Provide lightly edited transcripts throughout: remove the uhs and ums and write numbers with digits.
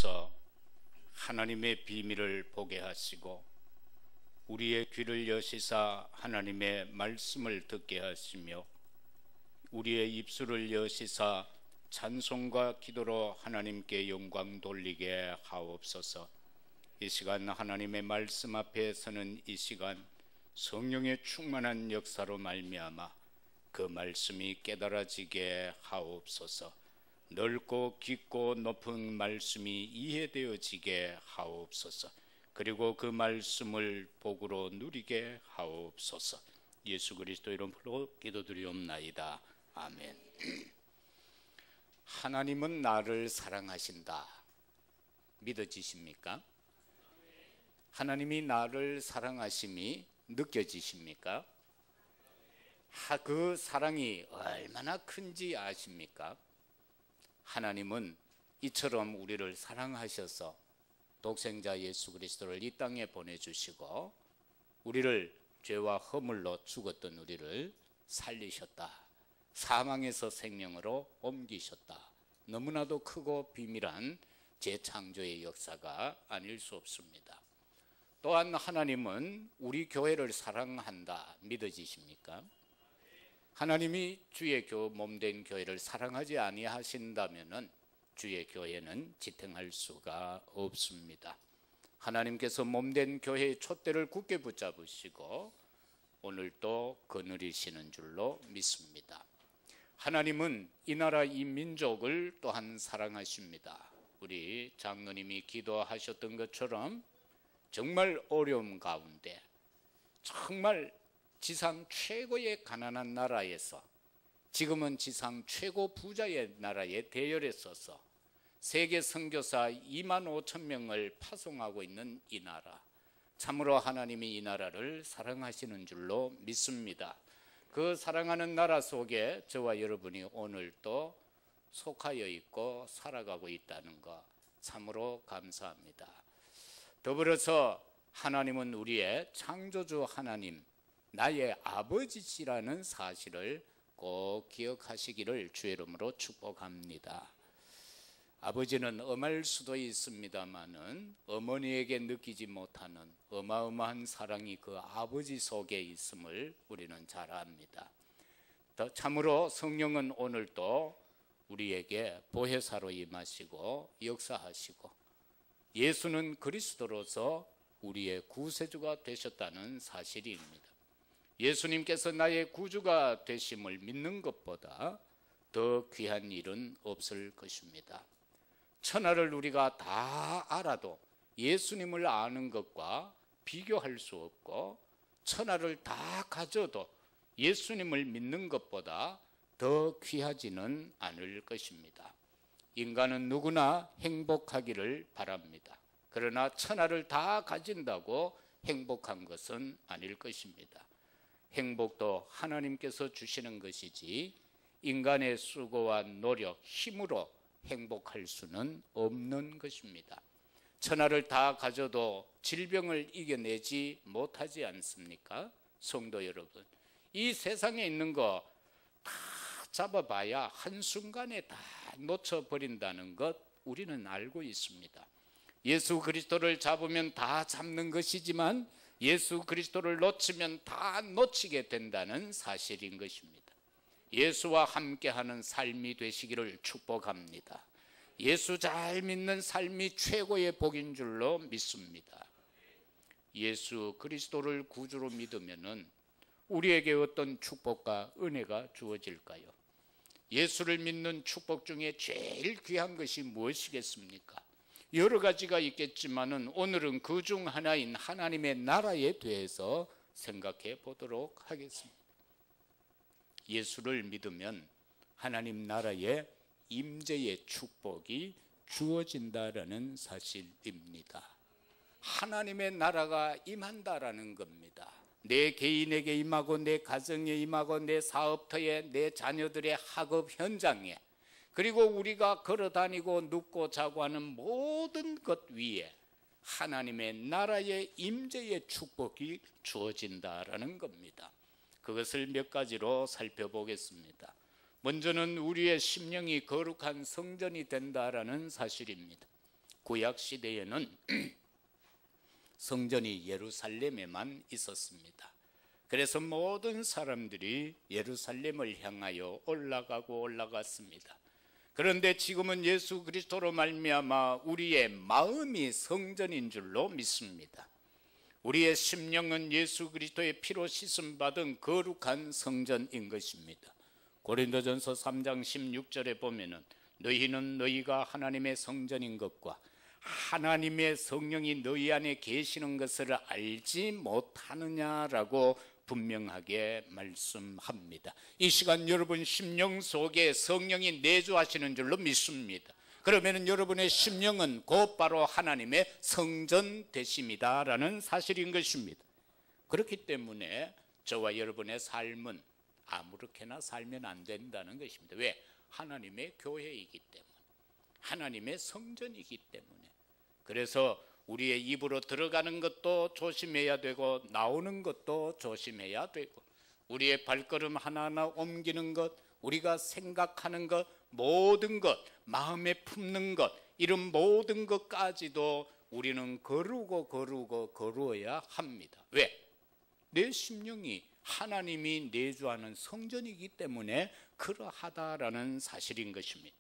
통해서 하나님의 비밀을 보게 하시고 우리의 귀를 여시사 하나님의 말씀을 듣게 하시며 우리의 입술을 여시사 찬송과 기도로 하나님께 영광 돌리게 하옵소서. 이 시간 하나님의 말씀 앞에 서는 이 시간 성령의 충만한 역사로 말미암아 그 말씀이 깨달아지게 하옵소서. 넓고 깊고 높은 말씀이 이해되어지게 하옵소서. 그리고 그 말씀을 복으로 누리게 하옵소서. 예수 그리스도 이름으로 기도드리옵나이다. 아멘. 하나님은 나를 사랑하신다. 믿어지십니까? 하나님이 나를 사랑하심이 느껴지십니까? 그 사랑이 얼마나 큰지 아십니까? 하나님은 이처럼 우리를 사랑하셔서 독생자 예수 그리스도를 이 땅에 보내주시고 우리를 죄와 허물로 죽었던 우리를 살리셨다. 사망에서 생명으로 옮기셨다. 너무나도 크고 비밀한 재창조의 역사가 아닐 수 없습니다. 또한 하나님은 우리 교회를 사랑한다. 믿어지십니까? 하나님이 주의 몸된 교회를 사랑하지 아니하신다면은 주의 교회는 지탱할 수가 없습니다. 하나님께서 몸된 교회의 촛대를 굳게 붙잡으시고 오늘도 거느리시는 줄로 믿습니다. 하나님은 이 나라 이 민족을 또한 사랑하십니다. 우리 장로님이 기도하셨던 것처럼 정말 어려움 가운데 정말 지상 최고의 가난한 나라에서 지금은 지상 최고 부자의 나라에 대열에 서서 세계 선교사 2만 5천 명을 파송하고 있는 이 나라, 참으로 하나님이 이 나라를 사랑하시는 줄로 믿습니다. 그 사랑하는 나라 속에 저와 여러분이 오늘도 속하여 있고 살아가고 있다는 것 참으로 감사합니다. 더불어서 하나님은 우리의 창조주 하나님, 나의 아버지시라는 사실을 꼭 기억하시기를 주의 이름으로 축복합니다. 아버지는 엄할 수도 있습니다마는 어머니에게 느끼지 못하는 어마어마한 사랑이 그 아버지 속에 있음을 우리는 잘 압니다. 참으로 성령은 오늘도 우리에게 보혜사로 임하시고 역사하시고 예수는 그리스도로서 우리의 구세주가 되셨다는 사실입니다. 예수님께서 나의 구주가 되심을 믿는 것보다 더 귀한 일은 없을 것입니다. 천하를 우리가 다 알아도 예수님을 아는 것과 비교할 수 없고 천하를 다 가져도 예수님을 믿는 것보다 더 귀하지는 않을 것입니다. 인간은 누구나 행복하기를 바랍니다. 그러나 천하를 다 가진다고 행복한 것은 아닐 것입니다. 행복도 하나님께서 주시는 것이지 인간의 수고와 노력, 힘으로 행복할 수는 없는 것입니다. 천하를 다 가져도 질병을 이겨내지 못하지 않습니까? 성도 여러분, 이 세상에 있는 거 다 잡아봐야 한순간에 다 놓쳐버린다는 것 우리는 알고 있습니다. 예수 그리스도를 잡으면 다 잡는 것이지만 예수 그리스도를 놓치면 다 놓치게 된다는 사실인 것입니다. 예수와 함께하는 삶이 되시기를 축복합니다. 예수 잘 믿는 삶이 최고의 복인 줄로 믿습니다. 예수 그리스도를 구주로 믿으면은 우리에게 어떤 축복과 은혜가 주어질까요? 예수를 믿는 축복 중에 제일 귀한 것이 무엇이겠습니까? 여러 가지가 있겠지만은 오늘은 그 중 하나인 하나님의 나라에 대해서 생각해 보도록 하겠습니다. 예수를 믿으면 하나님 나라의 임재의 축복이 주어진다라는 사실입니다. 하나님의 나라가 임한다라는 겁니다. 내 개인에게 임하고 내 가정에 임하고 내 사업터에 내 자녀들의 학업 현장에 그리고 우리가 걸어다니고 눕고 자고 하는 모든 것 위에 하나님의 나라의 임재의 축복이 주어진다라는 겁니다. 그것을 몇 가지로 살펴보겠습니다. 먼저는 우리의 심령이 거룩한 성전이 된다라는 사실입니다. 구약 시대에는 성전이 예루살렘에만 있었습니다. 그래서 모든 사람들이 예루살렘을 향하여 올라가고 올라갔습니다. 그런데 지금은 예수 그리스도로 말미암아 우리의 마음이 성전인 줄로 믿습니다. 우리의 심령은 예수 그리스도의 피로 씻음 받은 거룩한 성전인 것입니다. 고린도전서 3장 16절에 보면은 너희는 너희가 하나님의 성전인 것과 하나님의 성령이 너희 안에 계시는 것을 알지 못하느냐라고 분명하게 말씀합니다. 이 시간 여러분 심령 속에 성령이 내주하시는 줄로 믿습니다. 그러면 여러분의 심령은 곧바로 하나님의 성전 되심이다라는 사실인 것입니다. 그렇기 때문에 저와 여러분의 삶은 아무렇게나 살면 안 된다는 것입니다. 왜? 하나님의 교회이기 때문에, 하나님의 성전이기 때문에. 그래서 우리의 입으로 들어가는 것도 조심해야 되고 나오는 것도 조심해야 되고, 우리의 발걸음 하나하나 옮기는 것, 우리가 생각하는 것, 모든 것, 마음에 품는 것, 이런 모든 것까지도 우리는 거루어야 합니다. 왜? 내 심령이 하나님이 내주하는 성전이기 때문에 그러하다라는 사실인 것입니다.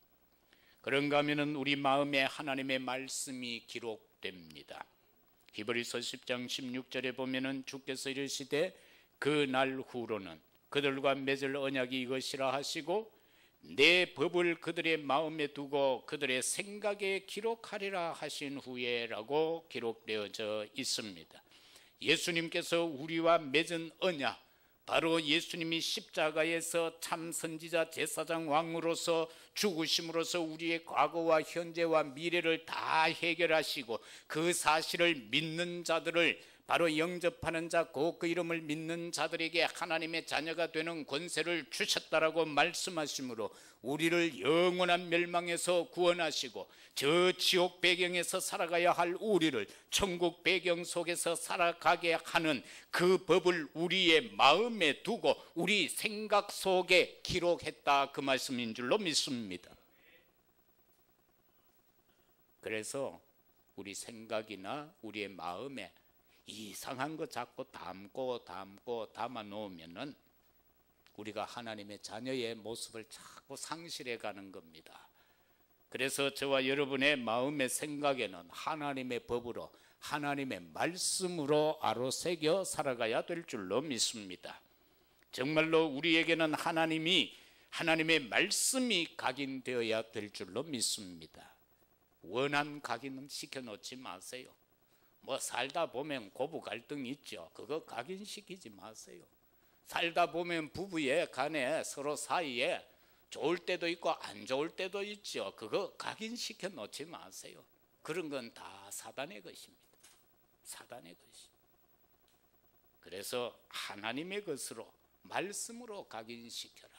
그런가 하면 우리 마음에 하나님의 말씀이 기록됩니다. 히브리서 10장 16절에 보면은 주께서 이르시되 그 날 후로는 그들과 맺을 언약이 이것이라 하시고 내 법을 그들의 마음에 두고 그들의 생각에 기록하리라 하신 후에라고 기록되어져 있습니다. 예수님께서 우리와 맺은 언약, 바로 예수님이 십자가에서 참 선지자 제사장 왕으로서 죽으심으로써 우리의 과거와 현재와 미래를 다 해결하시고 그 사실을 믿는 자들을, 바로 영접하는 자, 곧 그 이름을 믿는 자들에게 하나님의 자녀가 되는 권세를 주셨다라고 말씀하시므로 우리를 영원한 멸망에서 구원하시고 저 지옥 배경에서 살아가야 할 우리를 천국 배경 속에서 살아가게 하는 그 법을 우리의 마음에 두고 우리 생각 속에 기록했다, 그 말씀인 줄로 믿습니다. 그래서 우리 생각이나 우리의 마음에 이상한 거 자꾸 담아 놓으면은 우리가 하나님의 자녀의 모습을 자꾸 상실해 가는 겁니다. 그래서 저와 여러분의 마음의 생각에는 하나님의 법으로, 하나님의 말씀으로 아로새겨 살아가야 될 줄로 믿습니다. 정말로 우리에게는 하나님의 말씀이 각인되어야 될 줄로 믿습니다. 원한 각인은 시켜놓지 마세요. 뭐 살다 보면 고부 갈등이 있죠. 그거 각인시키지 마세요. 살다 보면 부부의 간에 서로 사이에 좋을 때도 있고 안 좋을 때도 있죠. 그거 각인시켜 놓지 마세요. 그런 건 다 사단의 것입니다. 사단의 것이. 그래서 하나님의 것으로, 말씀으로 각인시켜라.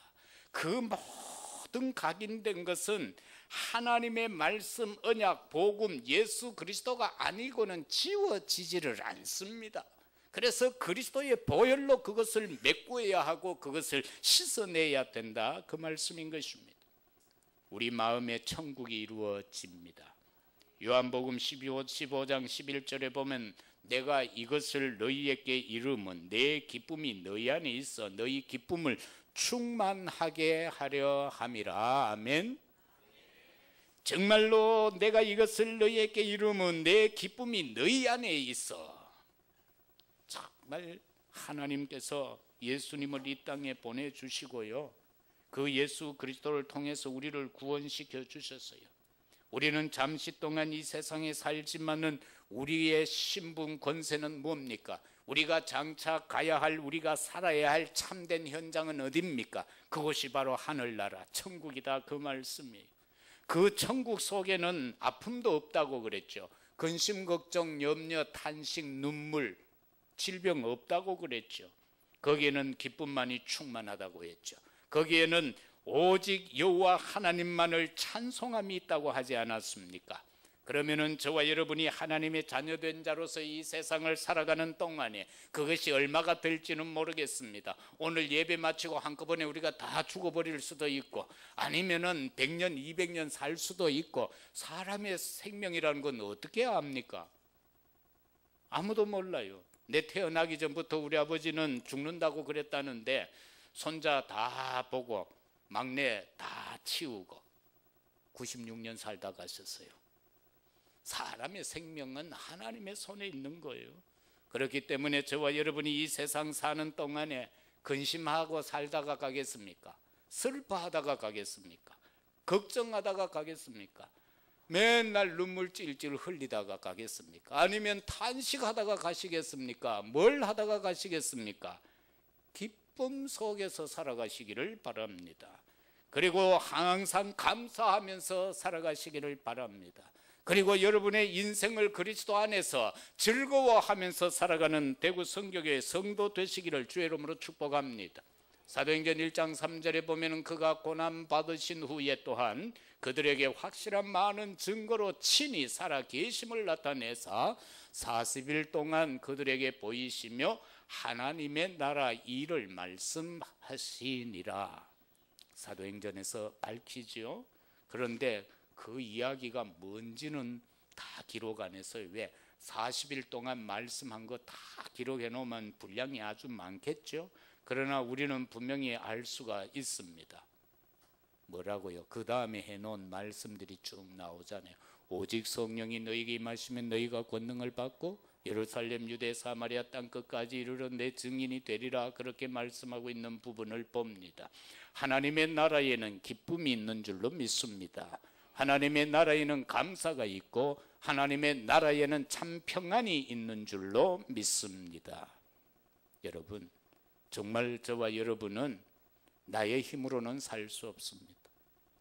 그 모든 각인된 것은 하나님의 말씀, 언약, 복음, 예수 그리스도가 아니고는 지워지지를 않습니다. 그래서 그리스도의 보혈로 그것을 메꾸어야 하고 그것을 씻어내야 된다, 그 말씀인 것입니다. 우리 마음에 천국이 이루어집니다. 요한복음 15장 11절에 보면 내가 이것을 너희에게 이름은 내 기쁨이 너희 안에 있어 너희 기쁨을 충만하게 하려 함이라. 아멘. 정말로 내가 이것을 너희에게 이루면 내 기쁨이 너희 안에 있어. 정말 하나님께서 예수님을 이 땅에 보내주시고요, 그 예수 그리스도를 통해서 우리를 구원시켜 주셨어요. 우리는 잠시 동안 이 세상에 살지만은 우리의 신분 권세는 뭡니까? 우리가 장차 가야 할, 우리가 살아야 할 참된 현장은 어디입니까? 그곳이 바로 하늘나라 천국이다, 그 말씀이에요. 그 천국 속에는 아픔도 없다고 그랬죠. 근심, 걱정, 염려, 탄식, 눈물, 질병 없다고 그랬죠. 거기에는 기쁨만이 충만하다고 했죠. 거기에는 오직 여호와 하나님만을 찬송함이 있다고 하지 않았습니까? 그러면은 저와 여러분이 하나님의 자녀된 자로서 이 세상을 살아가는 동안에 그것이 얼마가 될지는 모르겠습니다. 오늘 예배 마치고 한꺼번에 우리가 다 죽어버릴 수도 있고, 아니면은 100년 200년 살 수도 있고, 사람의 생명이라는 건 어떻게 압니까? 아무도 몰라요. 내 태어나기 전부터 우리 아버지는 죽는다고 그랬다는데 손자 다 보고 막내 다 치우고 96년 살다 가셨어요. 사람의 생명은 하나님의 손에 있는 거예요. 그렇기 때문에 저와 여러분이 이 세상 사는 동안에 근심하고 살다가 가겠습니까? 슬퍼하다가 가겠습니까? 걱정하다가 가겠습니까? 맨날 눈물 찔찔 흘리다가 가겠습니까? 아니면 탄식하다가 가시겠습니까? 뭘 하다가 가시겠습니까? 기쁨 속에서 살아가시기를 바랍니다. 그리고 항상 감사하면서 살아가시기를 바랍니다. 그리고 여러분의 인생을 그리스도 안에서 즐거워하면서 살아가는 대구 성교교회 성도 되시기를 주의 이름으로 축복합니다. 사도행전 1장 3절에 보면 그가 고난 받으신 후에 또한 그들에게 확실한 많은 증거로 친히 살아 계심을 나타내사 40일 동안 그들에게 보이시며 하나님의 나라 일을 말씀하시니라. 사도행전에서 밝히지요. 그런데 그 이야기가 뭔지는 다 기록 안 했어요. 왜? 40일 동안 말씀한 거 다 기록해 놓으면 분량이 아주 많겠죠. 그러나 우리는 분명히 알 수가 있습니다. 뭐라고요? 그 다음에 해놓은 말씀들이 쭉 나오잖아요. 오직 성령이 너희에게 임하시면 너희가 권능을 받고 예루살렘 유대 사마리아 땅 끝까지 이르러 내 증인이 되리라. 그렇게 말씀하고 있는 부분을 봅니다. 하나님의 나라에는 기쁨이 있는 줄로 믿습니다. 하나님의 나라에는 감사가 있고 하나님의 나라에는 참 평안이 있는 줄로 믿습니다. 여러분, 정말 저와 여러분은 나의 힘으로는 살 수 없습니다.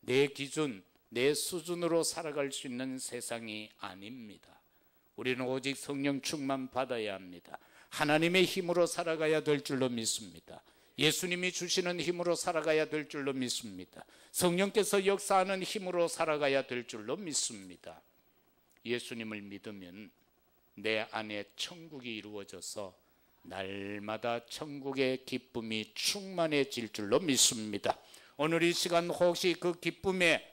내 기준, 내 수준으로 살아갈 수 있는 세상이 아닙니다. 우리는 오직 성령 충만 받아야 합니다. 하나님의 힘으로 살아가야 될 줄로 믿습니다. 예수님이 주시는 힘으로 살아가야 될 줄로 믿습니다. 성령께서 역사하는 힘으로 살아가야 될 줄로 믿습니다. 예수님을 믿으면 내 안에 천국이 이루어져서 날마다 천국의 기쁨이 충만해질 줄로 믿습니다. 오늘 이 시간 혹시 그 기쁨의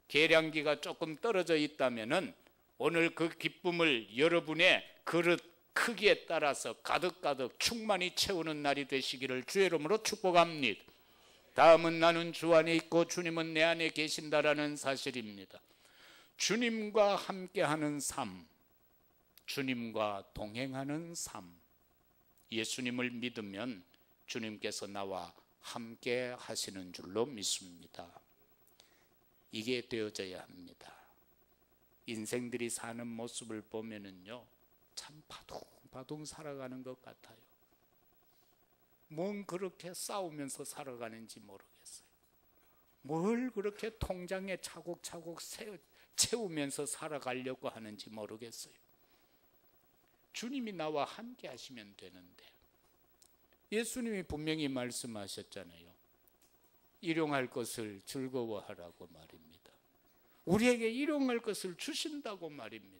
계량기가 조금 떨어져 있다면은 오늘 그 기쁨을 여러분의 그릇 크기에 따라서 가득가득 충만히 채우는 날이 되시기를 주의 이름으로 축복합니다. 다음은 나는 주 안에 있고 주님은 내 안에 계신다라는 사실입니다. 주님과 함께하는 삶, 주님과 동행하는 삶. 예수님을 믿으면 주님께서 나와 함께 하시는 줄로 믿습니다. 이게 되어져야 합니다. 인생들이 사는 모습을 보면은요, 참 바둥바둥 살아가는 것 같아요. 뭔 그렇게 싸우면서 살아가는지 모르겠어요. 뭘 그렇게 통장에 차곡차곡 채우면서 살아가려고 하는지 모르겠어요. 주님이 나와 함께 하시면 되는데, 예수님이 분명히 말씀하셨잖아요. 일용할 것을 즐거워하라고 말입니다. 우리에게 일용할 것을 주신다고 말입니다.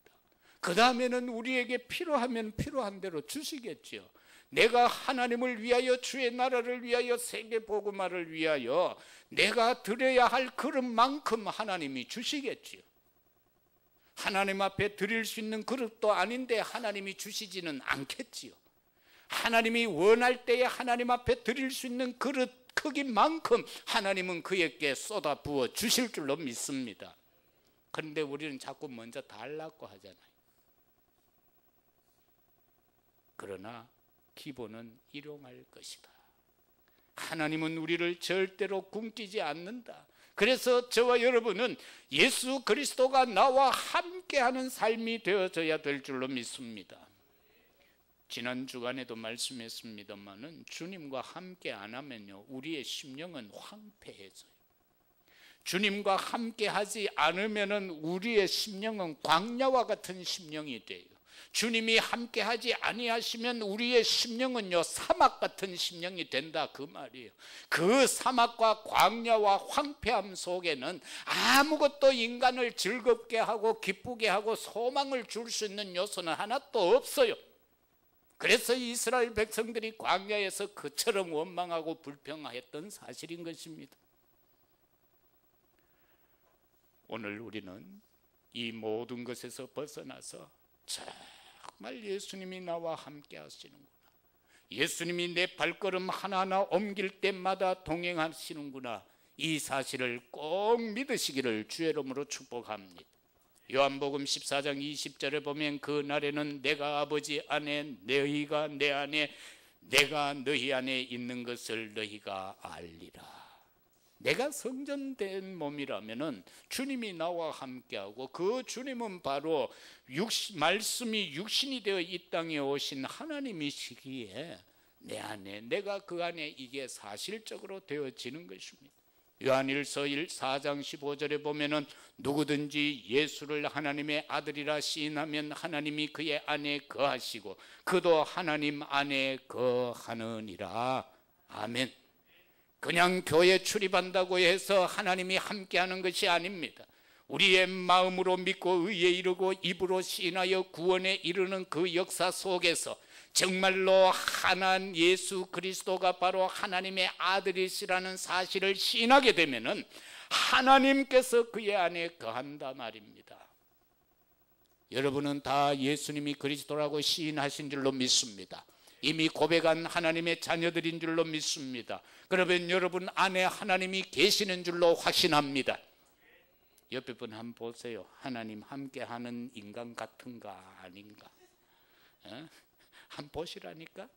그 다음에는 우리에게 필요하면 필요한 대로 주시겠죠. 내가 하나님을 위하여, 주의 나라를 위하여, 세계 복음화를 위하여 내가 드려야 할 그릇만큼 하나님이 주시겠죠. 하나님 앞에 드릴 수 있는 그릇도 아닌데 하나님이 주시지는 않겠지요. 하나님이 원할 때에 하나님 앞에 드릴 수 있는 그릇 크기만큼 하나님은 그에게 쏟아 부어 주실 줄로 믿습니다. 그런데 우리는 자꾸 먼저 달라고 하잖아요. 그러나 기본은 일용할 것이다. 하나님은 우리를 절대로 굶기지 않는다. 그래서 저와 여러분은 예수 그리스도가 나와 함께하는 삶이 되어져야 될 줄로 믿습니다. 지난 주간에도 말씀했습니다마는 주님과 함께 안 하면요, 우리의 심령은 황폐해져요. 주님과 함께 하지 않으면은 우리의 심령은 광야와 같은 심령이 돼요. 주님이 함께하지 아니하시면 우리의 심령은요 사막 같은 심령이 된다 그 말이에요. 그 사막과 광야와 황폐함 속에는 아무것도 인간을 즐겁게 하고 기쁘게 하고 소망을 줄 수 있는 요소는 하나도 없어요. 그래서 이스라엘 백성들이 광야에서 그처럼 원망하고 불평했던 사실인 것입니다. 오늘 우리는 이 모든 것에서 벗어나서 정말 예수님이 나와 함께 하시는구나, 예수님이 내 발걸음 하나하나 옮길 때마다 동행하시는구나, 이 사실을 꼭 믿으시기를 주의 이름으로 축복합니다. 요한복음 14장 20절에 보면 그 날에는 내가 아버지 안에 너희가 내 안에 내가 너희 안에 있는 것을 너희가 알리라. 내가 성전된 몸이라면은 주님이 나와 함께하고 그 주님은 바로 말씀이 육신이 되어 이 땅에 오신 하나님이시기에 내 안에 내가 그 안에 이게 사실적으로 되어지는 것입니다. 요한일서 4장 15절에 보면은 누구든지 예수를 하나님의 아들이라 시인하면 하나님이 그의 안에 거하시고 그도 하나님 안에 거하느니라. 아멘. 그냥 교회 출입한다고 해서 하나님이 함께하는 것이 아닙니다. 우리의 마음으로 믿고 의에 이르고 입으로 시인하여 구원에 이르는 그 역사 속에서 정말로 하나님 예수 그리스도가 바로 하나님의 아들이시라는 사실을 시인하게 되면은 하나님께서 그의 안에 거한다 말입니다. 여러분은 다 예수님이 그리스도라고 시인하신 줄로 믿습니다. 이미 고백한 하나님의 자녀들인 줄로 믿습니다. 그러면 여러분 안에 하나님이 계시는 줄로 확신합니다. 옆에 분 한번 보세요. 하나님 함께하는 인간 같은가 아닌가? 한번 보시라니까.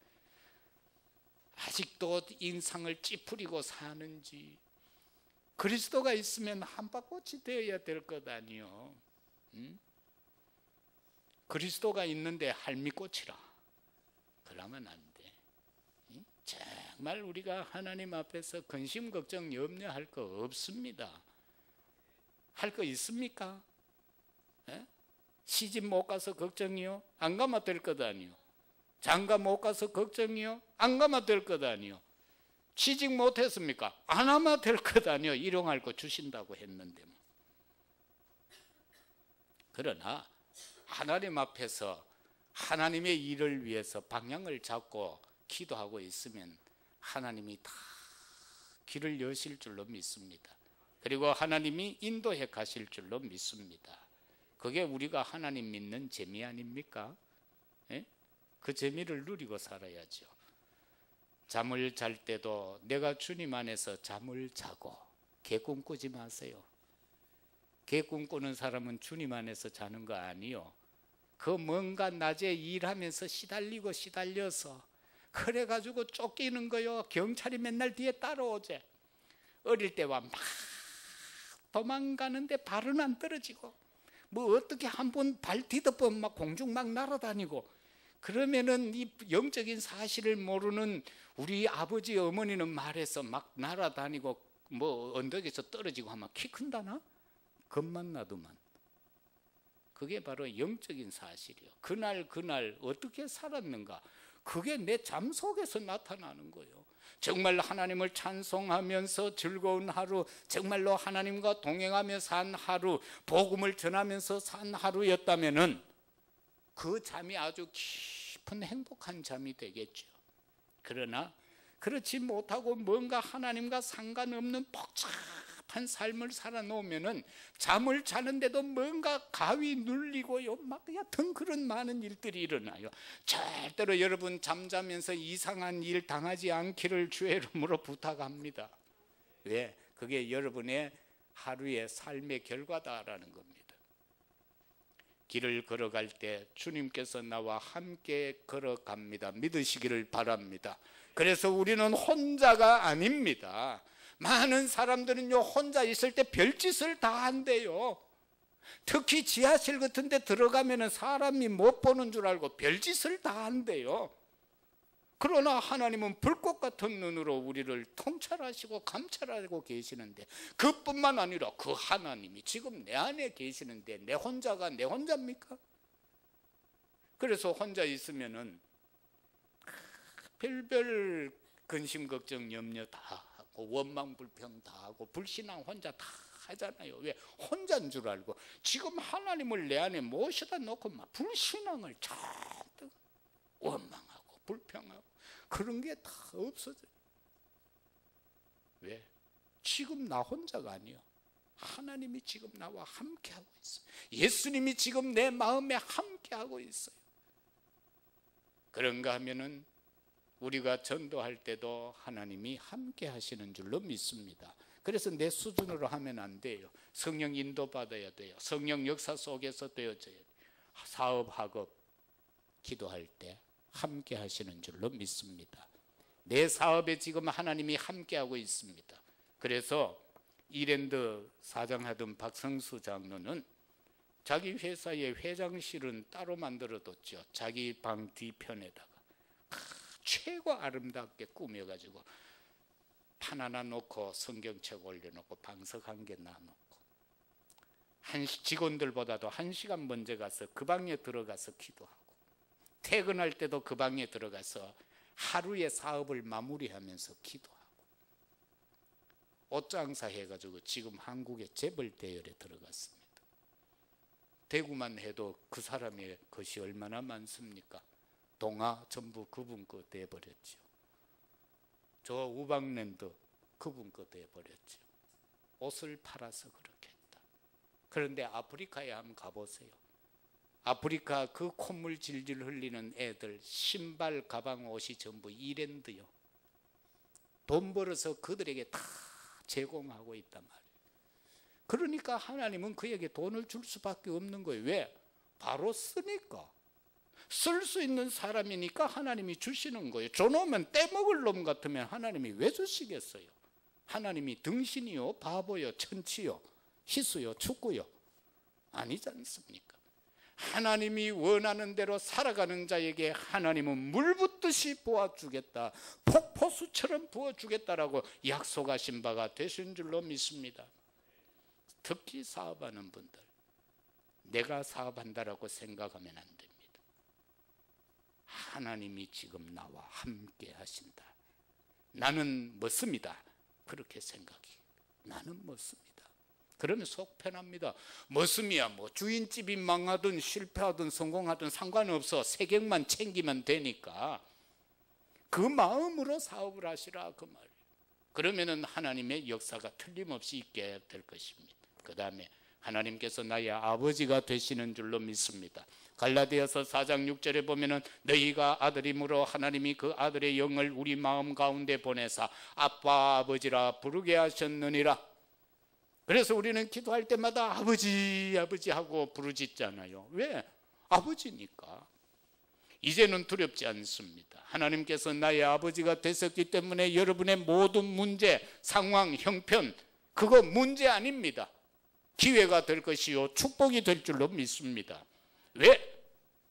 아직도 인상을 찌푸리고 사는지. 그리스도가 있으면 한바꽃이 되어야 될 것 아니요. 그리스도가 있는데 할미꽃이라 그러면 안 돼. 정말 우리가 하나님 앞에서 근심 걱정 염려할 거 없습니다. 할 거 있습니까? 시집 못 가서 걱정이요? 안 가면 될 것 아니요. 장가 못 가서 걱정이요? 안 가면 될 것 아니요. 취직 못 했습니까? 안 하면 될 것 아니요. 일용할 거 주신다고 했는데 뭐. 그러나 하나님 앞에서 하나님의 일을 위해서 방향을 잡고 기도하고 있으면 하나님이 다 길을 여실 줄로 믿습니다. 그리고 하나님이 인도해 가실 줄로 믿습니다. 그게 우리가 하나님 믿는 재미 아닙니까? 그 재미를 누리고 살아야죠. 잠을 잘 때도 내가 주님 안에서 잠을 자고 개 꿈꾸지 마세요. 개 꿈꾸는 사람은 주님 안에서 자는 거 아니요. 그 뭔가 낮에 일하면서 시달려서 그래가지고 쫓기는 거요. 경찰이 맨날 뒤에 따라오지. 어릴 때와 막 도망가는데 발은 안 떨어지고 뭐 어떻게 한 번 발 디뎌보면 막 공중 막 날아다니고 그러면은 이 영적인 사실을 모르는 우리 아버지 어머니는 말해서 막 날아다니고 뭐 언덕에서 떨어지고 하면 키 큰다나? 겁만 나도만. 그게 바로 영적인 사실이요. 그날 어떻게 살았는가? 그게 내 잠 속에서 나타나는 거예요. 정말 하나님을 찬송하면서 즐거운 하루, 정말로 하나님과 동행하며 산 하루, 복음을 전하면서 산 하루였다면은 그 잠이 아주 깊은 행복한 잠이 되겠죠. 그러나 그렇지 못하고 뭔가 하나님과 상관없는 복잡한 삶을 살아놓으면은 잠을 자는데도 뭔가 가위 눌리고요, 막 여튼 그런 많은 일들이 일어나요. 절대로 여러분 잠자면서 이상한 일 당하지 않기를 주의 이름으로 부탁합니다. 왜? 그게 여러분의 하루의 삶의 결과다라는 겁니다. 길을 걸어갈 때 주님께서 나와 함께 걸어갑니다. 믿으시기를 바랍니다. 그래서 우리는 혼자가 아닙니다. 많은 사람들은요, 혼자 있을 때 별짓을 다 한대요. 특히 지하실 같은 데 들어가면 사람이 못 보는 줄 알고 별짓을 다 한대요. 그러나 하나님은 불꽃 같은 눈으로 우리를 통찰하시고 감찰하고 계시는데, 그뿐만 아니라 그 하나님이 지금 내 안에 계시는데 내 혼자가 내 혼자입니까? 그래서 혼자 있으면은 별별 근심 걱정 염려 다 하고 원망 불평 다 하고 불신앙 혼자 다 하잖아요. 왜? 혼자인 줄 알고. 지금 하나님을 내 안에 모셔다 놓고 막 불신앙을 잔뜩 원망하고 불평하고 그런 게 다 없어져요. 왜? 지금 나 혼자가 아니요. 하나님이 지금 나와 함께하고 있어요. 예수님이 지금 내 마음에 함께하고 있어요. 그런가 하면은 우리가 전도할 때도 하나님이 함께 하시는 줄로 믿습니다. 그래서 내 수준으로 하면 안 돼요. 성령 인도받아야 돼요. 성령 역사 속에서 되어져야 돼요. 사업, 학업, 기도할 때 함께 하시는 줄로 믿습니다. 내 사업에 지금 하나님이 함께하고 있습니다. 그래서 이랜드 사장하던 박성수 장로는 자기 회사의 회장실은 따로 만들어뒀죠. 자기 방 뒤편에다가 최고 아름답게 꾸며가지고 판 하나 놓고 성경책 올려놓고 방석 한 개 놔놓고 직원들보다도 1시간 먼저 가서 그 방에 들어가서 기도하고 퇴근할 때도 그 방에 들어가서 하루의 사업을 마무리하면서 기도하고 옷장사 해가지고 지금 한국의 재벌 대열에 들어갔습니다. 대구만 해도 그 사람의 것이 얼마나 많습니까? 동아 전부 그분 거 돼버렸죠. 저 우방랜드 그분 거 돼버렸죠. 옷을 팔아서 그렇게 했다. 그런데 아프리카에 한번 가보세요. 아프리카 그 콧물 질질 흘리는 애들 신발 가방 옷이 전부 이랜드요. 돈 벌어서 그들에게 다 제공하고 있단 말이에요. 그러니까 하나님은 그에게 돈을 줄 수밖에 없는 거예요. 왜? 바로 쓰니까. 쓸 수 있는 사람이니까 하나님이 주시는 거예요. 줘놓으면 떼먹을 놈 같으면 하나님이 왜 주시겠어요? 하나님이 등신이요, 바보요, 천치요, 희수요, 축구요 아니지 않습니까? 하나님이 원하는 대로 살아가는 자에게 하나님은 물 붓듯이 부어주겠다, 폭포수처럼 부어주겠다라고 약속하신 바가 되신 줄로 믿습니다. 특히 사업하는 분들, 내가 사업한다라고 생각하면 안 됩니다. 하나님이 지금 나와 함께 하신다. 나는 멋습니다. 그렇게 생각해. 나는 멋습니다. 그러면 속 편합니다. 멋음이야 뭐 주인집이 망하든 실패하든 성공하든 상관없어. 세경만 챙기면 되니까 그 마음으로 사업을 하시라 그 말이에요. 그러면은 하나님의 역사가 틀림없이 있게 될 것입니다. 그 다음에 하나님께서 나의 아버지가 되시는 줄로 믿습니다. 갈라디아서 4장 6절에 보면은 너희가 아들이므로 하나님이 그 아들의 영을 우리 마음 가운데 보내사 아빠 아버지라 부르게 하셨느니라. 그래서 우리는 기도할 때마다 아버지 아버지 하고 부르짖잖아요. 왜? 아버지니까. 이제는 두렵지 않습니다. 하나님께서 나의 아버지가 되셨기 때문에 여러분의 모든 문제, 상황, 형편 그거 문제 아닙니다. 기회가 될 것이요 축복이 될 줄로 믿습니다. 왜?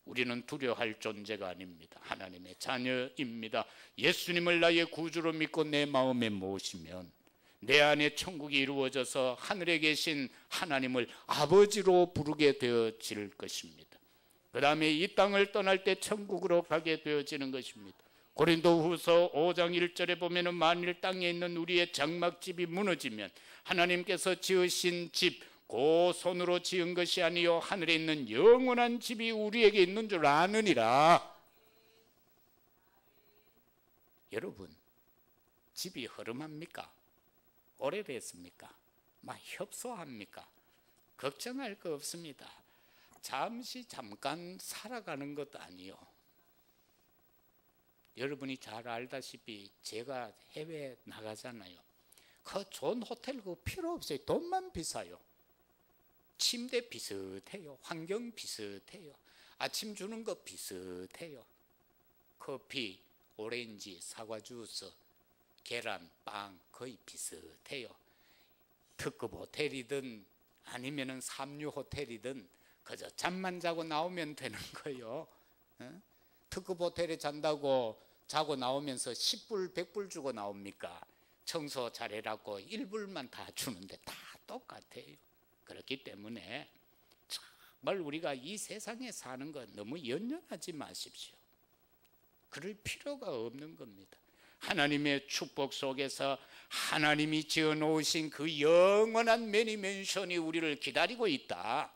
우리는 두려워할 존재가 아닙니다. 하나님의 자녀입니다. 예수님을 나의 구주로 믿고 내 마음에 모시면 내 안에 천국이 이루어져서 하늘에 계신 하나님을 아버지로 부르게 되어질 것입니다. 그 다음에 이 땅을 떠날 때 천국으로 가게 되어지는 것입니다. 고린도후서 5장 1절에 보면은 만일 땅에 있는 우리의 장막집이 무너지면 하나님께서 지으신 집 그 손으로 지은 것이 아니요 하늘에 있는 영원한 집이 우리에게 있는 줄 아느니라. 여러분, 집이 허름합니까? 오래됐습니까? 막 협소합니까? 걱정할 거 없습니다. 잠깐 살아가는 것도 아니요. 여러분이 잘 알다시피 제가 해외 나가잖아요. 그 좋은 호텔 그거 필요 없어요. 돈만 비싸요. 침대 비슷해요. 환경 비슷해요. 아침 주는 거 비슷해요. 커피, 오렌지, 사과 주스, 계란, 빵 거의 비슷해요. 특급 호텔이든 아니면은 삼류 호텔이든 그저 잠만 자고 나오면 되는 거예요. 특급 호텔에 잔다고 자고 나오면서 10불, 100불 주고 나옵니까? 청소 잘해라고 1불만 다 주는데 다 똑같아요. 그렇기 때문에 정말 우리가 이 세상에 사는 것 너무 연연하지 마십시오. 그럴 필요가 없는 겁니다. 하나님의 축복 속에서 하나님이 지어놓으신 그 영원한 매니맨션이 우리를 기다리고 있다.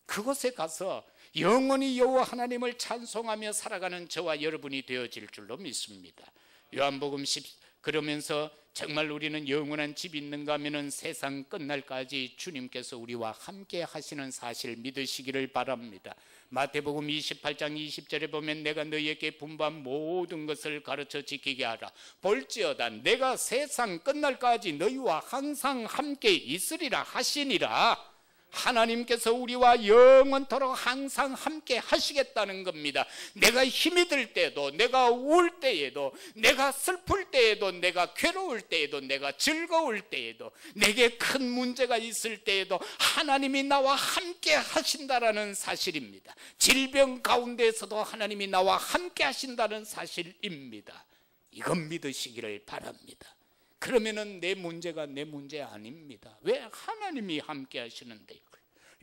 그곳에 가서 영원히 여호와 하나님을 찬송하며 살아가는 저와 여러분이 되어질 줄로 믿습니다. 요한복음 10 그러면서 정말 우리는 영원한 집이 있는가 하면은 세상 끝날까지 주님께서 우리와 함께 하시는 사실 믿으시기를 바랍니다. 마태복음 28장 20절에 보면 내가 너희에게 분부한 모든 것을 가르쳐 지키게 하라. 볼지어다 내가 세상 끝날까지 너희와 항상 함께 있으리라 하시니라. 하나님께서 우리와 영원토록 항상 함께 하시겠다는 겁니다. 내가 힘이 들 때도, 내가 울 때에도, 내가 슬플 때에도, 내가 괴로울 때에도, 내가 즐거울 때에도, 내게 큰 문제가 있을 때에도 하나님이 나와 함께 하신다라는 사실입니다. 질병 가운데에서도 하나님이 나와 함께 하신다는 사실입니다. 이건 믿으시기를 바랍니다. 그러면은 내 문제가 내 문제 아닙니다. 왜? 하나님이 함께 하시는데요.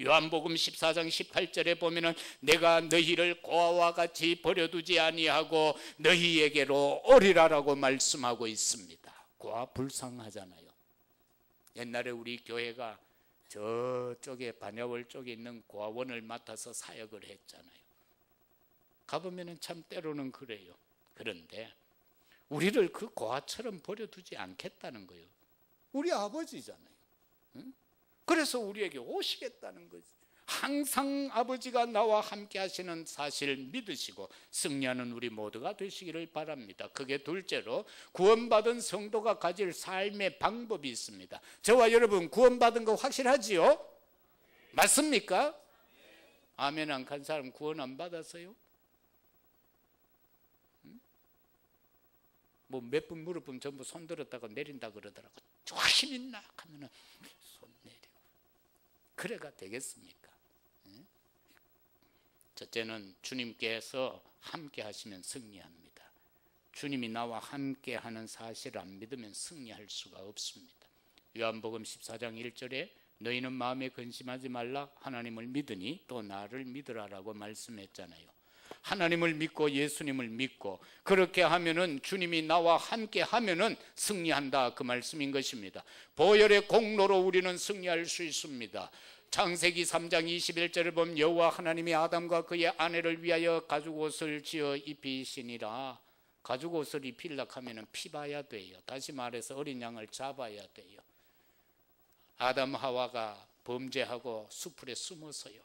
요한복음 14장 18절에 보면은 내가 너희를 고아와 같이 버려두지 아니하고 너희에게로 오리라라고 말씀하고 있습니다. 고아 불쌍하잖아요. 옛날에 우리 교회가 저쪽에 반야월 쪽에 있는 고아원을 맡아서 사역을 했잖아요. 가보면은 참 때로는 그래요. 그런데 우리를 그 고아처럼 버려두지 않겠다는 거예요. 우리 아버지잖아요. 응? 그래서 우리에게 오시겠다는 거지. 항상 아버지가 나와 함께 하시는 사실을 믿으시고 승리하는 우리 모두가 되시기를 바랍니다. 그게 둘째로 구원받은 성도가 가질 삶의 방법이 있습니다. 저와 여러분 구원받은 거 확실하지요? 맞습니까? 아멘 안 간 사람 구원 안 받았어요? 뭐 몇 분 물어보면 전부 손 들었다가 내린다 그러더라고. 조심 있나 하면은 손 내리고. 그래가 되겠습니까? 첫째는 주님께서 함께 하시면 승리합니다. 주님이 나와 함께 하는 사실을 안 믿으면 승리할 수가 없습니다. 요한복음 14장 1절에 너희는 마음에 근심하지 말라 하나님을 믿으니 또 나를 믿으라라고 말씀했잖아요. 하나님을 믿고 예수님을 믿고 그렇게 하면은 주님이 나와 함께 하면은 승리한다 그 말씀인 것입니다. 보혈의 공로로 우리는 승리할 수 있습니다. 창세기 3장 21절을 보면 여호와 하나님이 아담과 그의 아내를 위하여 가죽옷을 지어 입히시니라. 가죽옷을 입히려고 하면은 피봐야 돼요. 다시 말해서 어린 양을 잡아야 돼요. 아담 하와가 범죄하고 수풀에 숨어서요.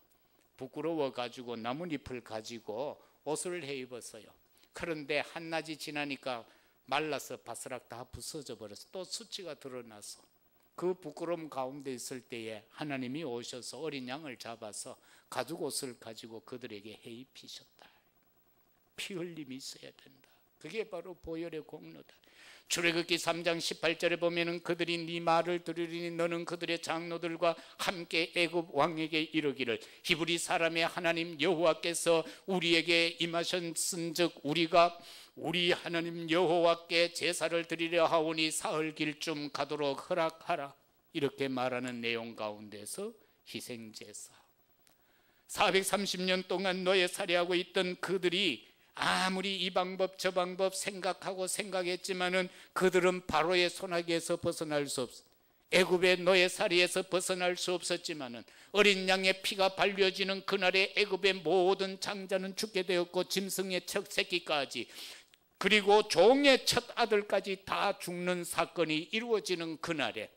부끄러워 가지고 나뭇잎을 가지고 옷을 해 입었어요. 그런데 한낮이 지나니까 말라서 바스락 다 부서져 버려서 또 수치가 드러나서 그 부끄러움 가운데 있을 때에 하나님이 오셔서 어린 양을 잡아서 가죽옷을 가지고 그들에게 해 입히셨다. 피 흘림이 있어야 된다. 그게 바로 보혈의 공로다. 출애굽기 3장 18절에 보면은 그들이 네 말을 들으리니 너는 그들의 장로들과 함께 애굽 왕에게 이르기를 히브리 사람의 하나님 여호와께서 우리에게 임하셨은즉 우리가 우리 하나님 여호와께 제사를 드리려 하오니 사흘 길쯤 가도록 허락하라. 이렇게 말하는 내용 가운데서 희생제사 430년 동안 노예 살이하고 있던 그들이 아무리 이 방법 저 방법 생각하고 생각했지만은 그들은 바로의 손아귀에서 벗어날 수 없어. 애굽의 노예살이에서 벗어날 수 없었지만은 어린 양의 피가 발려지는 그날에 애굽의 모든 장자는 죽게 되었고 짐승의 첫 새끼까지 그리고 종의 첫 아들까지 다 죽는 사건이 이루어지는 그날에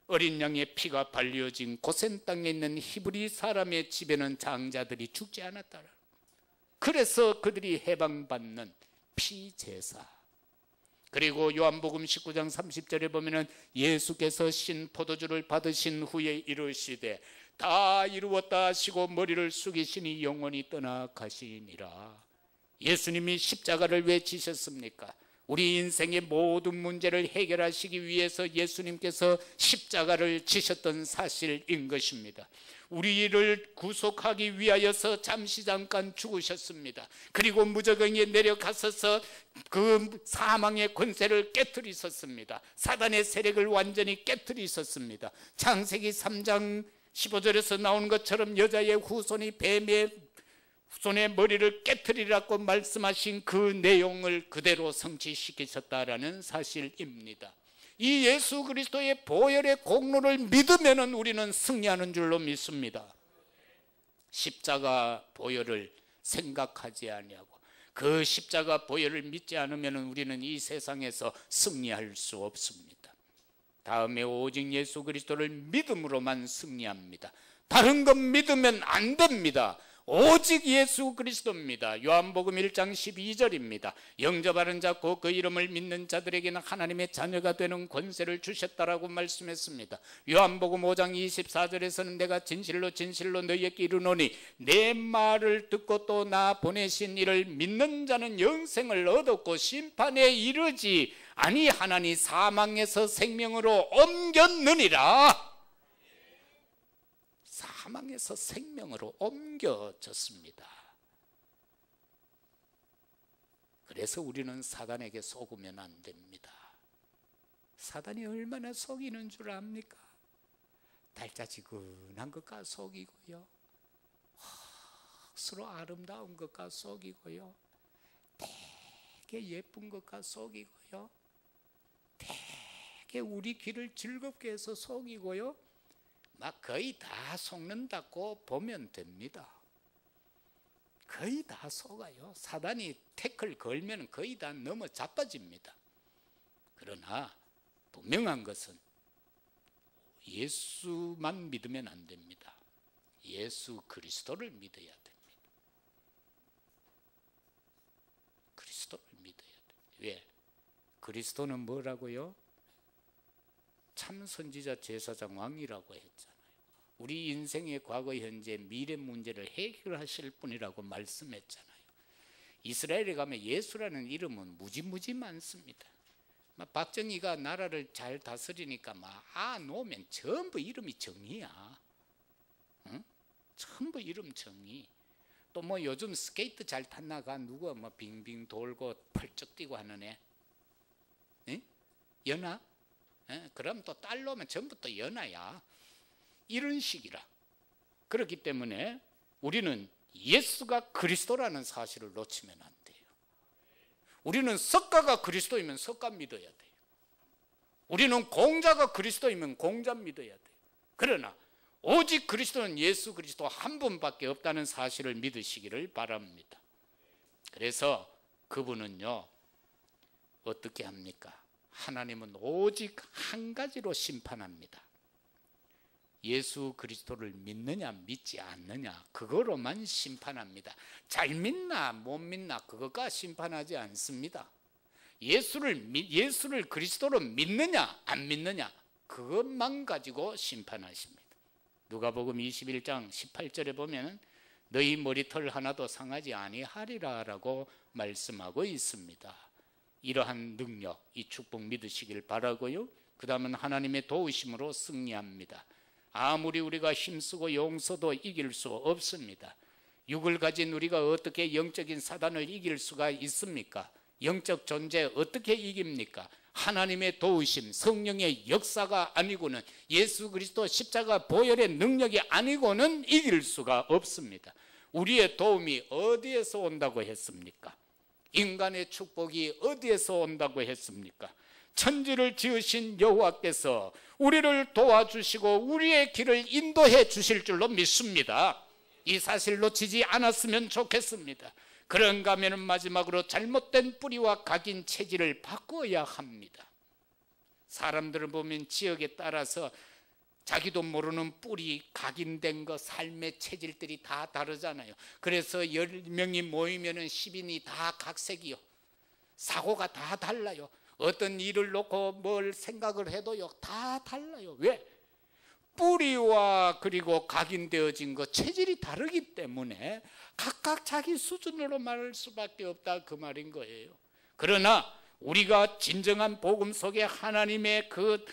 어린 양의 피가 발려진 고센 땅에 있는 히브리 사람의 집에는 장자들이 죽지 않았다라. 그래서 그들이 해방받는 피제사. 그리고 요한복음 19장 30절에 보면은 예수께서 신 포도주를 받으신 후에 이르시되 다 이루었다 하시고 머리를 숙이시니 영원히 떠나가시니라. 예수님이 십자가를 왜 지셨습니까? 우리 인생의 모든 문제를 해결하시기 위해서 예수님께서 십자가를 지셨던 사실인 것입니다. 우리를 구속하기 위하여서 잠시 잠깐 죽으셨습니다. 그리고 무저갱이에 내려가셔서 그 사망의 권세를 깨트리셨습니다. 사단의 세력을 완전히 깨트리셨습니다. 창세기 3장 15절에서 나오는 것처럼 여자의 후손이 뱀의 후손의 머리를 깨트리라고 말씀하신 그 내용을 그대로 성취시키셨다라는 사실입니다. 이 예수 그리스도의 보혈의 공로를 믿으면 우리는 승리하는 줄로 믿습니다. 십자가 보혈을 생각하지 아니하고 그 십자가 보혈을 믿지 않으면 우리는 이 세상에서 승리할 수 없습니다. 다음에 오직 예수 그리스도를 믿음으로만 승리합니다. 다른 것 믿으면 안 됩니다. 오직 예수 그리스도입니다. 요한복음 1장 12절입니다. 영접하는 자 곧 그 이름을 믿는 자들에게는 하나님의 자녀가 되는 권세를 주셨다라고 말씀했습니다. 요한복음 5장 24절에서는 내가 진실로 진실로 너희에게 이르노니 내 말을 듣고 또 나 보내신 이를 믿는 자는 영생을 얻었고 심판에 이르지 아니하나니 사망에서 생명으로 옮겼느니라. 사망에서 생명으로 옮겨졌습니다. 그래서 우리는 사단에게 속으면 안 됩니다. 사단이 얼마나 속이는 줄 압니까? 달짜지근한 것과 속이고요, 서로 아름다운 것과 속이고요, 되게 예쁜 것과 속이고요, 되게 우리 귀를 즐겁게 해서 속이고요, 막 거의 다 속는다고 보면 됩니다. 거의 다 속아요. 사단이 태클 걸면 거의 다 넘어 자빠집니다. 그러나 분명한 것은 예수만 믿으면 안 됩니다. 예수 그리스도를 믿어야 됩니다. 그리스도를 믿어야 됩니다. 왜? 그리스도는 뭐라고요? 참 선지자 제사장 왕이라고 했잖아요. 우리 인생의 과거 현재 미래 문제를 해결하실 분이라고 말씀했잖아요. 이스라엘에 가면 예수라는 이름은 무지무지 많습니다. 박정희가 나라를 잘 다스리니까 놓으면 전부 이름이 정의야. 응? 전부 이름 정의. 또 요즘 스케이트 잘 탔나가 누가 빙빙 돌고 펄쩍 뛰고 하는 애? 응? 연하? 그럼 또 딸 놓으면 전부 또 연하야. 이런 식이라. 그렇기 때문에 우리는 예수가 그리스도라는 사실을 놓치면 안 돼요. 우리는 석가가 그리스도이면 석가 믿어야 돼요. 우리는 공자가 그리스도이면 공자 믿어야 돼요. 그러나 오직 그리스도는 예수 그리스도 한 분밖에 없다는 사실을 믿으시기를 바랍니다. 그래서 그분은요, 어떻게 합니까? 하나님은 오직 한 가지로 심판합니다. 예수 그리스도를 믿느냐 믿지 않느냐, 그거로만 심판합니다. 잘 믿나 못 믿나 그것과 심판하지 않습니다. 예수를 그리스도로 믿느냐 안 믿느냐, 그것만 가지고 심판하십니다. 누가복음 21장 18절에 보면 너희 머리털 하나도 상하지 아니하리라 라고 말씀하고 있습니다. 이러한 능력, 이 축복 믿으시길 바라고요. 그 다음은 하나님의 도우심으로 승리합니다. 아무리 우리가 힘쓰고 용서도 이길 수 없습니다. 육을 가진 우리가 어떻게 영적인 사단을 이길 수가 있습니까? 영적 존재 어떻게 이깁니까? 하나님의 도우심, 성령의 역사가 아니고는, 예수 그리스도 십자가 보혈의 능력이 아니고는 이길 수가 없습니다. 우리의 도움이 어디에서 온다고 했습니까? 인간의 축복이 어디에서 온다고 했습니까? 천지를 지으신 여호와께서 우리를 도와주시고 우리의 길을 인도해 주실 줄로 믿습니다. 이 사실 놓치지 않았으면 좋겠습니다. 그런가 하면 마지막으로 잘못된 뿌리와 각인 체질을 바꿔야 합니다. 사람들을 보면 지역에 따라서 자기도 모르는 뿌리, 각인된 거, 삶의 체질들이 다 다르잖아요. 그래서 10명이 모이면 10인이 다 각색이요. 사고가 다 달라요. 어떤 일을 놓고 뭘 생각을 해도요, 다 달라요. 왜? 뿌리와 그리고 각인되어진 것, 체질이 다르기 때문에 각각 자기 수준으로 말할 수밖에 없다, 그 말인 거예요. 그러나 우리가 진정한 복음 속에 하나님의 그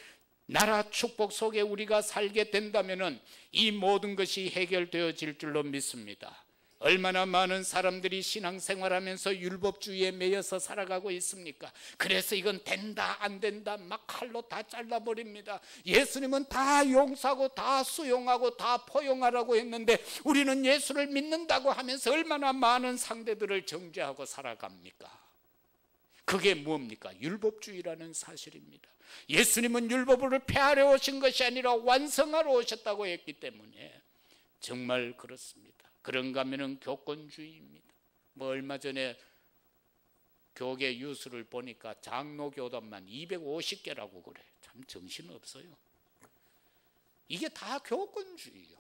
나라 축복 속에 우리가 살게 된다면 이 모든 것이 해결되어질 줄로 믿습니다. 얼마나 많은 사람들이 신앙생활하면서 율법주의에 매여서 살아가고 있습니까? 그래서 이건 된다 안 된다 막 칼로 다 잘라버립니다. 예수님은 다 용서하고 다 수용하고 다 포용하라고 했는데 우리는 예수를 믿는다고 하면서 얼마나 많은 상대들을 정죄하고 살아갑니까? 그게 뭡니까? 율법주의라는 사실입니다. 예수님은 율법을 폐하려 오신 것이 아니라 완성하러 오셨다고 했기 때문에 정말 그렇습니다. 그런가 하면은 교권주의입니다. 뭐 얼마 전에 교계 뉴스를 보니까 장로 교단만 250개라고 그래. 참 정신없어요. 이게 다 교권주의요.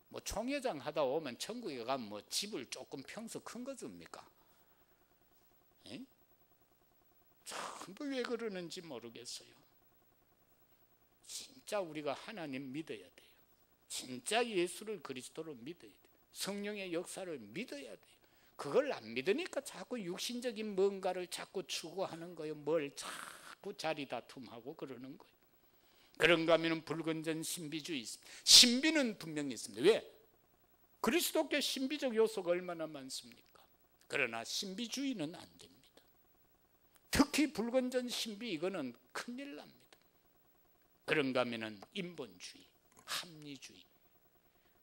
뭐 총회장 하다 오면 천국에 가면 뭐 집을 조금 평수 큰 거 줍니까? 전부 왜 그러는지 모르겠어요. 진짜 우리가 하나님 믿어야 돼요. 진짜 예수를 그리스도로 믿어야 돼요. 성령의 역사를 믿어야 돼요. 그걸 안 믿으니까 자꾸 육신적인 뭔가를 자꾸 추구하는 거예요. 뭘 자꾸 자리 다툼하고 그러는 거예요. 그런가 하면 불건전 신비주의 있습니다. 신비는 분명히 있습니다. 왜? 그리스도께 신비적 요소가 얼마나 많습니까? 그러나 신비주의는 안 됩니다. 특히 불건전 신비 이거는 큰일 납니다. 그런가 하면 인본주의, 합리주의,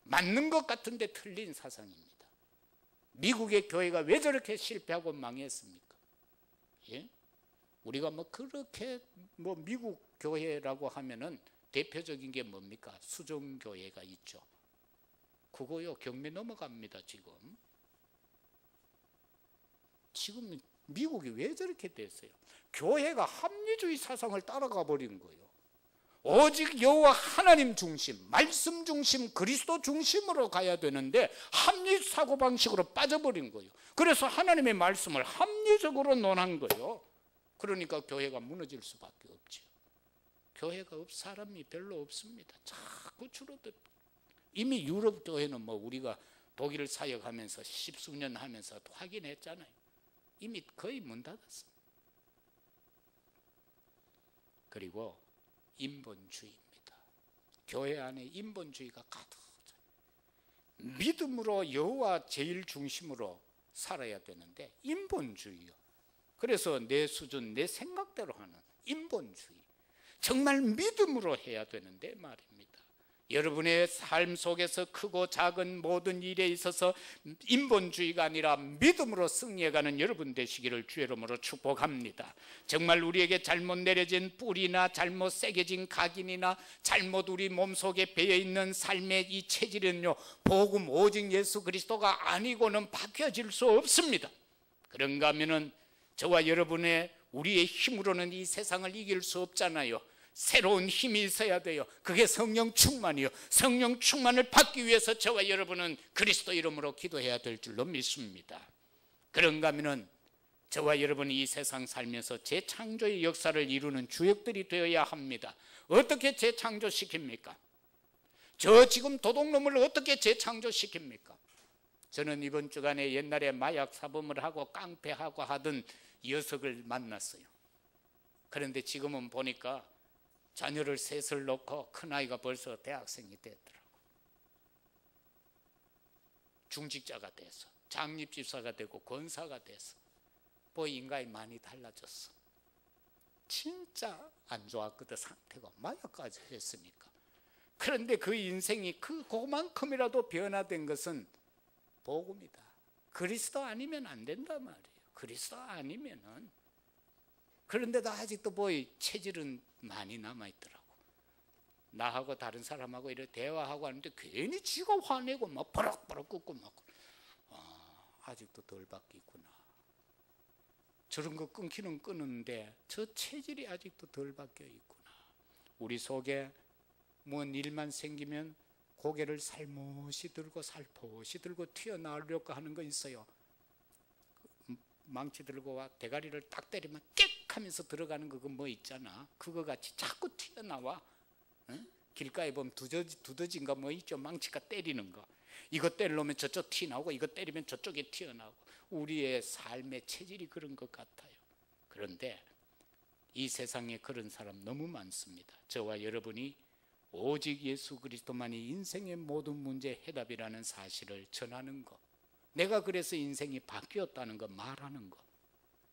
맞는 것 같은데 틀린 사상입니다. 미국의 교회가 왜 저렇게 실패하고 망했습니까? 예? 우리가 뭐 그렇게 뭐 미국 교회라고 하면은 대표적인 게 뭡니까? 수종교회가 있죠. 그거요 경매 넘어갑니다. 지금 미국이 왜 저렇게 됐어요? 교회가 합리주의 사상을 따라가 버린 거예요. 오직 여호와 하나님 중심, 말씀 중심, 그리스도 중심으로 가야 되는데 합리 사고방식으로 빠져버린 거예요. 그래서 하나님의 말씀을 합리적으로 논한 거예요. 그러니까 교회가 무너질 수밖에 없죠. 교회가 사람이 별로 없습니다. 자꾸 줄어들. 이미 유럽 교회는 뭐 우리가 독일 사역하면서 십수년 하면서 확인했잖아요. 이미 거의 문 닫았습니다. 그리고 인본주의입니다. 교회 안에 인본주의가 가득 차요. 믿음으로 여호와 제일 중심으로 살아야 되는데 인본주의요. 그래서 내 수준, 내 생각대로 하는 인본주의. 정말 믿음으로 해야 되는데 말입니다. 여러분의 삶 속에서 크고 작은 모든 일에 있어서 인본주의가 아니라 믿음으로 승리해가는 여러분 되시기를 주의 이름으로 축복합니다. 정말 우리에게 잘못 내려진 뿌리나 잘못 새겨진 각인이나 잘못 우리 몸속에 배어있는 삶의 이 체질은요 복음 오직 예수 그리스도가 아니고는 바뀌어질 수 없습니다. 그런가 하면은 저와 여러분의 우리의 힘으로는 이 세상을 이길 수 없잖아요. 새로운 힘이 있어야 돼요. 그게 성령 충만이요. 성령 충만을 받기 위해서 저와 여러분은 그리스도 이름으로 기도해야 될 줄로 믿습니다. 그런가 하면은 저와 여러분이 이 세상 살면서 재창조의 역사를 이루는 주역들이 되어야 합니다. 어떻게 재창조시킵니까? 저 지금 도둑놈을 어떻게 재창조시킵니까? 저는 이번 주간에 옛날에 마약 사범을 하고 깡패하고 하던 녀석을 만났어요. 그런데 지금은 보니까 자녀를 셋을 놓고 큰아이가 벌써 대학생이 됐더라고. 중직자가 돼서 장립집사가 되고 권사가 돼서 뭐 인간이 많이 달라졌어. 진짜 안 좋았거든 상태가. 마약까지 했으니까. 그런데 그 인생이 그만큼이라도 변화된 것은 복음이다. 그리스도 아니면 안 된단 말이에요. 그리스도 아니면은. 그런데도 아직도 뭐 체질은 많이 남아있더라고. 나하고 다른 사람하고 이렇게 대화하고 하는데 괜히 지가 화내고 막 버럭버럭 긋고 막 아직도 덜 바뀌구나. 저런 거 끊기는 끊는데 저 체질이 아직도 덜 바뀌어 있구나. 우리 속에 뭔 일만 생기면 고개를 살못이 들고 살포시 들고 튀어나오려고 하는 거 있어요. 망치 들고 와 대가리를 딱 때리면 깨 하면서 들어가는 그거 뭐 있잖아. 그거 같이 자꾸 튀어나와. 응? 길가에 보면 두더지인가 뭐 있죠. 망치가 때리는 거. 이거 때리려면 저쪽 튀어나오고 이거 때리면 저쪽에 튀어나오고. 우리의 삶의 체질이 그런 것 같아요. 그런데 이 세상에 그런 사람 너무 많습니다. 저와 여러분이 오직 예수 그리스도만이 인생의 모든 문제 해답이라는 사실을 전하는 것, 내가 그래서 인생이 바뀌었다는 것 말하는 것,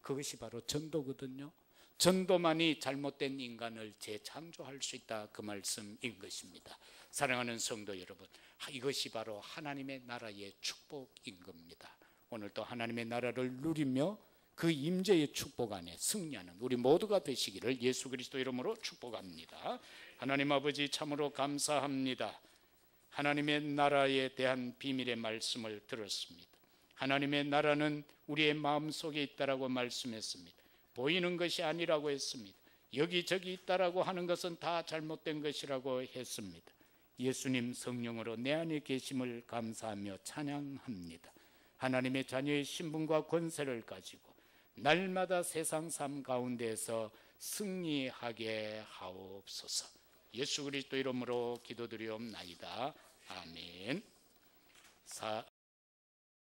그것이 바로 전도거든요. 전도만이 잘못된 인간을 재창조할 수 있다, 그 말씀인 것입니다. 사랑하는 성도 여러분, 이것이 바로 하나님의 나라의 축복인 겁니다. 오늘도 하나님의 나라를 누리며 그 임재의 축복 안에 승리하는 우리 모두가 되시기를 예수 그리스도 이름으로 축복합니다. 하나님 아버지, 참으로 감사합니다. 하나님의 나라에 대한 비밀의 말씀을 들었습니다. 하나님의 나라는 우리의 마음속에 있다라고 말씀했습니다. 보이는 것이 아니라고 했습니다. 여기저기 있다라고 하는 것은 다 잘못된 것이라고 했습니다. 예수님 성령으로 내 안에 계심을 감사하며 찬양합니다. 하나님의 자녀의 신분과 권세를 가지고 날마다 세상 삶 가운데에서 승리하게 하옵소서. 예수 그리스도 이름으로 기도드리옵나이다. 아멘.